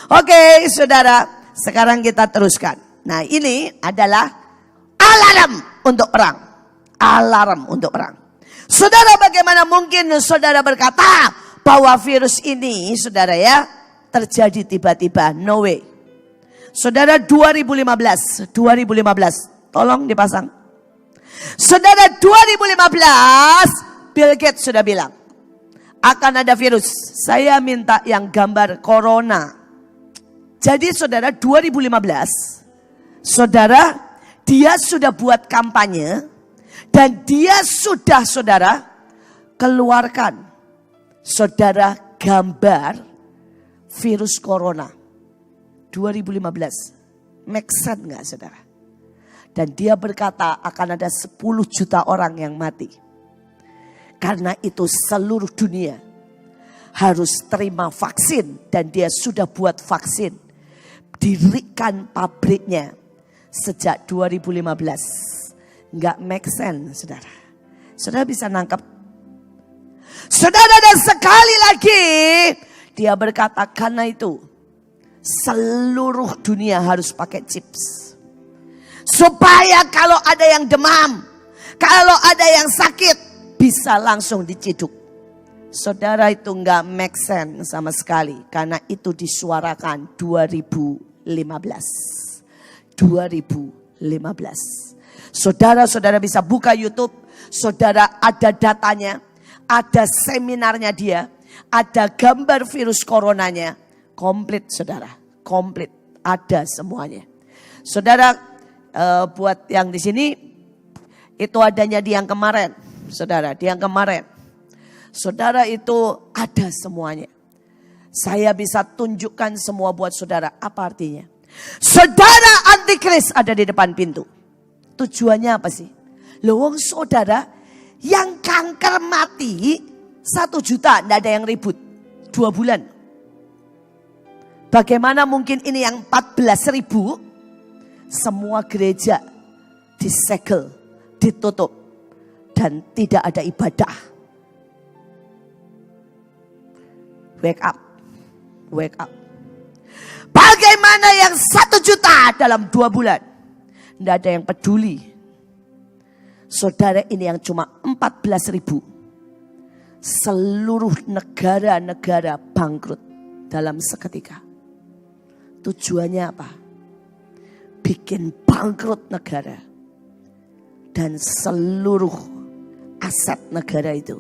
Oke, saudara, sekarang kita teruskan. Nah, ini adalah alarm untuk perang. Alarm untuk perang. Saudara, bagaimana mungkin saudara berkata bahwa virus ini, saudara ya, terjadi tiba-tiba? No way. Saudara, 2015, tolong dipasang. Saudara, 2015, Bill Gates sudah bilang akan ada virus. Saya minta yang gambar corona. Jadi saudara, 2015, saudara, dia sudah buat kampanye dan dia sudah, saudara, keluarkan, saudara, gambar virus corona 2015. Make sense nggak, saudara? Dan dia berkata akan ada 10 juta orang yang mati. Karena itu seluruh dunia harus terima vaksin. Dan dia sudah buat vaksin. Dirikan pabriknya sejak 2015. Nggak make sense, saudara. Saudara bisa nangkep? Saudara, dan sekali lagi dia berkata karena itu seluruh dunia harus pakai chips. Supaya kalau ada yang demam, kalau ada yang sakit, bisa langsung diciduk. Saudara, itu nggak make sense sama sekali. Karena itu disuarakan 2015. Saudara-saudara bisa buka YouTube. Saudara, ada datanya. Ada seminarnya dia. Ada gambar virus coronanya. Komplit, saudara. Komplit. Ada semuanya. Saudara, buat yang di sini, itu adanya di yang kemarin. Saudara, di yang kemarin. Saudara, itu ada semuanya. Saya bisa tunjukkan semua buat saudara. Apa artinya? Saudara, antikris ada di depan pintu. Tujuannya apa sih? Loh, saudara, yang kanker mati 1 juta, tidak ada yang ribut. 2 bulan. Bagaimana mungkin ini yang 14.000? Semua gereja disegel, ditutup, dan tidak ada ibadah. Wake up, wake up. Bagaimana yang 1 juta dalam 2 bulan? Tidak ada yang peduli. Saudara, ini yang cuma 14.000. Seluruh negara-negara bangkrut dalam seketika. Tujuannya apa? Bikin bangkrut negara. Dan seluruh aset negara itu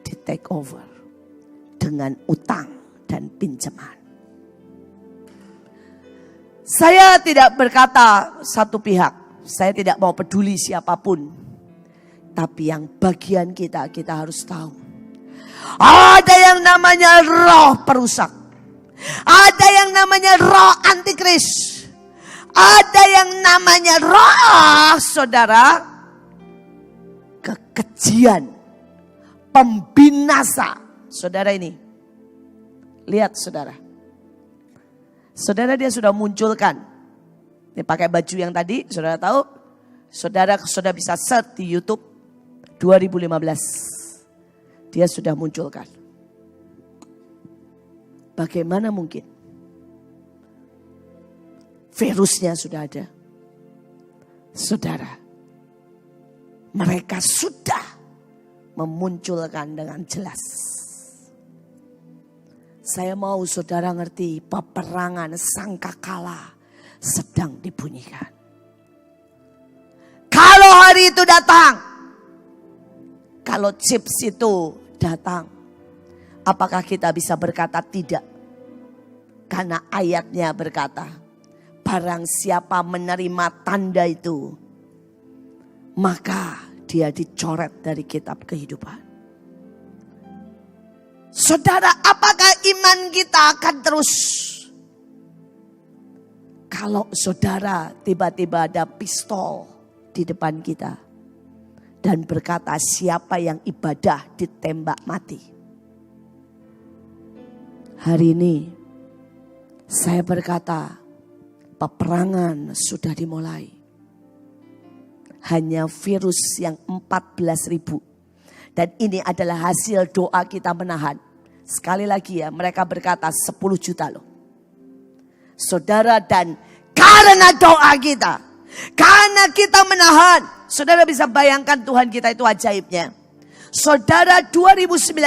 di take over. Dengan utang dan pinjaman. Saya tidak berkata satu pihak. Saya tidak mau peduli siapapun. Tapi yang bagian kita harus tahu. Ada yang namanya roh perusak. Ada yang namanya roh antikris. Ada yang namanya roh, saudara, kekejian, pembinasa. Saudara ini, lihat saudara. Saudara, dia sudah munculkan. Dia pakai baju yang tadi, saudara tahu. Saudara sudah bisa search di YouTube 2015. Dia sudah munculkan. Bagaimana mungkin? Virusnya sudah ada. Saudara, mereka sudah memunculkan dengan jelas. Saya mau saudara ngerti, peperangan sangkakala sedang dibunyikan. Kalau hari itu datang, kalau chips itu datang, apakah kita bisa berkata tidak? Karena ayatnya berkata, barang siapa menerima tanda itu, maka dia dicoret dari kitab kehidupan. Saudara, apakah iman kita akan terus? Kalau saudara tiba-tiba ada pistol di depan kita dan berkata siapa yang ibadah ditembak mati. Hari ini saya berkata, peperangan sudah dimulai. Hanya virus yang 14.000. Dan ini adalah hasil doa kita menahan. Sekali lagi ya, mereka berkata 10 juta loh. Saudara, dan karena doa kita, karena kita menahan, saudara bisa bayangkan Tuhan kita itu ajaibnya. Saudara 2019,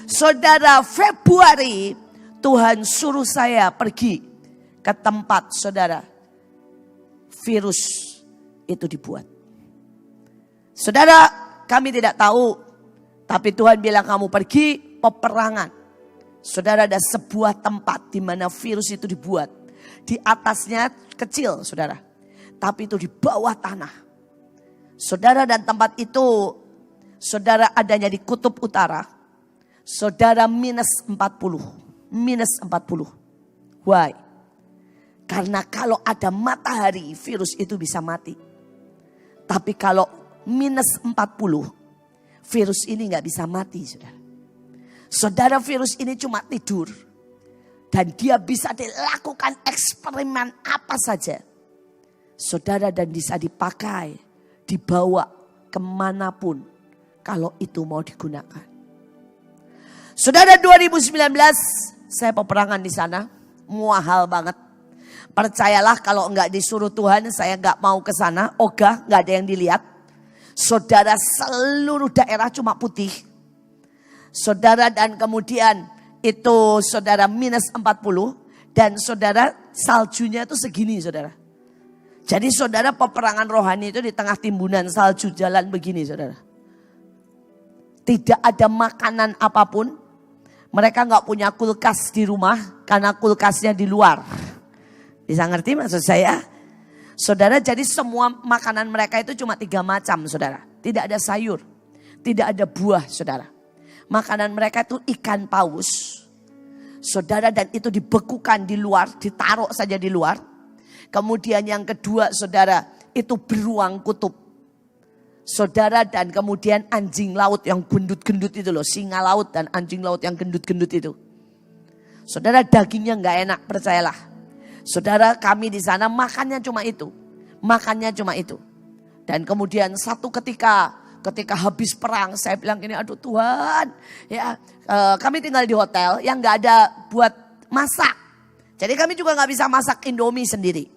saudara Februari, Tuhan suruh saya pergi ke tempat saudara virus itu dibuat. Saudara, kami tidak tahu, tapi Tuhan bilang kamu pergi peperangan. Saudara, ada sebuah tempat di mana virus itu dibuat. Di atasnya kecil, saudara, tapi itu di bawah tanah. Saudara, dan tempat itu, saudara, adanya di kutub utara. Saudara, minus 40. Why? Karena kalau ada matahari, virus itu bisa mati. Tapi kalau minus 40, virus ini gak bisa mati, saudara. Saudara, virus ini cuma tidur. Dan dia bisa dilakukan eksperimen apa saja. Saudara, dan bisa dipakai, dibawa kemanapun kalau itu mau digunakan. Saudara, 2019 saya peperangan di sana, mahal banget. Percayalah kalau enggak disuruh Tuhan, saya enggak mau ke sana. Ogah, enggak ada yang dilihat. Saudara, seluruh daerah cuma putih. Saudara, dan kemudian itu saudara minus 40. Dan saudara, saljunya itu segini, saudara. Jadi saudara, peperangan rohani itu di tengah timbunan salju jalan begini, saudara. Tidak ada makanan apapun. Mereka enggak punya kulkas di rumah karena kulkasnya di luar. Bisa ngerti maksud saya? Saudara, jadi semua makanan mereka itu cuma 3 macam, saudara. Tidak ada sayur, tidak ada buah, saudara. Makanan mereka itu ikan paus, saudara, dan itu dibekukan di luar, ditaruh saja di luar. Kemudian yang kedua, saudara, itu beruang kutub. Saudara, dan kemudian anjing laut yang gendut-gendut itu loh, singa laut dan anjing laut yang gendut-gendut itu. Saudara, dagingnya nggak enak, percayalah. Saudara, kami di sana makannya cuma itu. Makannya cuma itu. Dan kemudian satu ketika habis perang, saya bilang gini, aduh Tuhan, ya kami tinggal di hotel yang nggak ada buat masak. Jadi kami juga nggak bisa masak Indomie sendiri.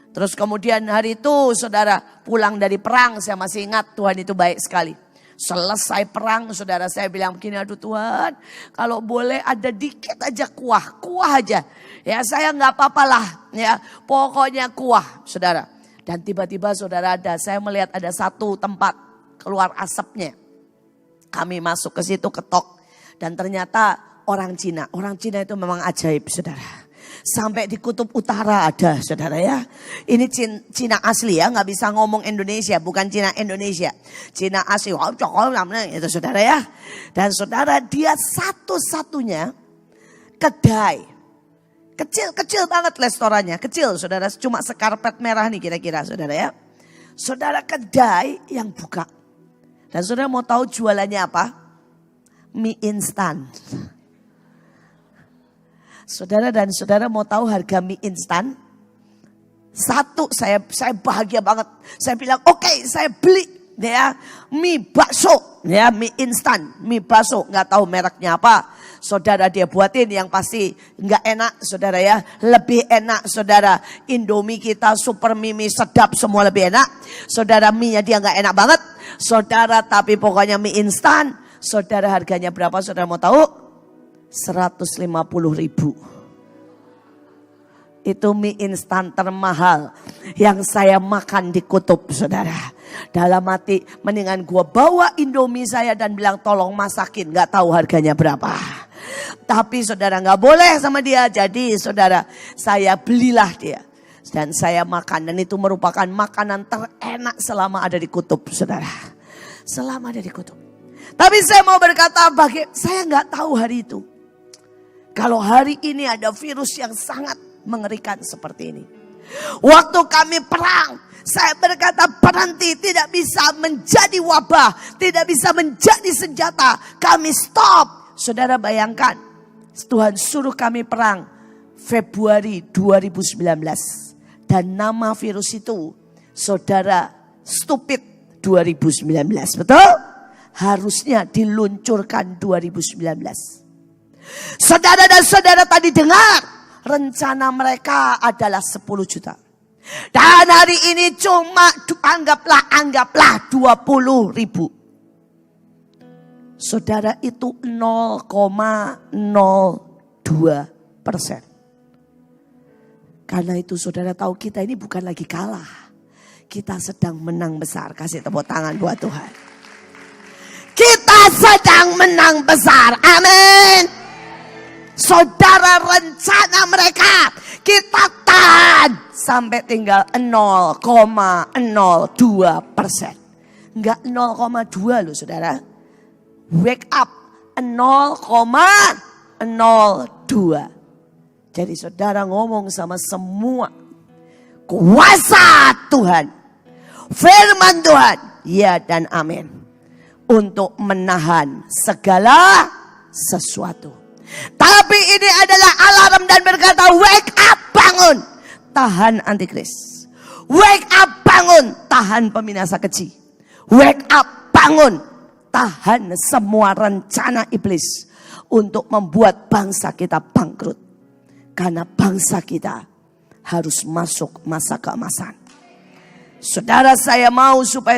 Terus kemudian hari itu saudara pulang dari perang, saya masih ingat Tuhan itu baik sekali. Selesai perang, saudara, saya bilang begini, aduh Tuhan, kalau boleh ada dikit aja kuah aja. Ya saya nggak apa-apalah, ya pokoknya kuah, saudara. Dan tiba-tiba saudara, saya melihat ada satu tempat keluar asapnya. Kami masuk ke situ, ketok, dan ternyata orang Cina. Orang Cina itu memang ajaib, saudara. Sampai di kutub utara ada, saudara ya. Ini Cina asli ya, nggak bisa ngomong Indonesia, bukan Cina Indonesia. Cina asli, itu saudara ya. Dan saudara, dia satu-satunya kedai. Kecil banget restorannya, kecil saudara. Cuma sekarpet merah nih kira-kira, saudara ya. Saudara, kedai yang buka. Dan saudara mau tahu jualannya apa? Mie instan. Saudara, dan saudara mau tahu harga mie instan? Satu, saya bahagia banget. Saya bilang, oke, saya beli ya mie bakso, ya mie instan, mie bakso, nggak tahu mereknya apa. Saudara, dia buatin yang pasti nggak enak, saudara ya. Lebih enak, saudara, Indomie kita, super mie sedap, semua lebih enak. Saudara, mie-nya dia nggak enak banget, saudara. Tapi pokoknya mie instan, saudara, harganya berapa? Saudara mau tahu? 150.000. Itu mie instan termahal yang saya makan di kutub, saudara. Dalam hati, mendingan gua bawa Indomie saya dan bilang tolong masakin, nggak tahu harganya berapa. Tapi saudara, nggak boleh sama dia. Jadi saudara, saya belilah dia dan saya makan, dan itu merupakan makanan terenak selama ada di kutub, saudara. Selama ada di kutub. Tapi saya mau berkata, saya nggak tahu hari itu. Kalau hari ini ada virus yang sangat mengerikan seperti ini. Waktu kami perang, saya berkata berhenti, tidak bisa menjadi wabah, tidak bisa menjadi senjata. Kami stop. Saudara bayangkan, Tuhan suruh kami perang Februari 2019. Dan nama virus itu, saudara, stupid 2019. Betul? Harusnya diluncurkan 2019. Saudara dan saudara tadi dengar, rencana mereka adalah 10 juta. Dan hari ini cuma anggaplah 20 ribu. Saudara, itu 0,02%. Karena itu saudara tahu kita ini bukan lagi kalah. Kita sedang menang besar. Kasih tepuk tangan buat Tuhan. Kita sedang menang besar. Amin. Saudara, rencana mereka kita tahan sampai tinggal 0,02%. Enggak 0,2 loh saudara. Wake up 0,02. Jadi saudara ngomong sama semua kuasa Tuhan, firman Tuhan, ya dan amin, untuk menahan segala sesuatu. Tapi ini adalah alarm dan berkata, wake up, bangun, tahan antikris. Wake up, bangun, tahan peminasa keji. Wake up, bangun, tahan semua rencana iblis untuk membuat bangsa kita bangkrut. Karena bangsa kita harus masuk masa keemasan. Saudara, saya mau supaya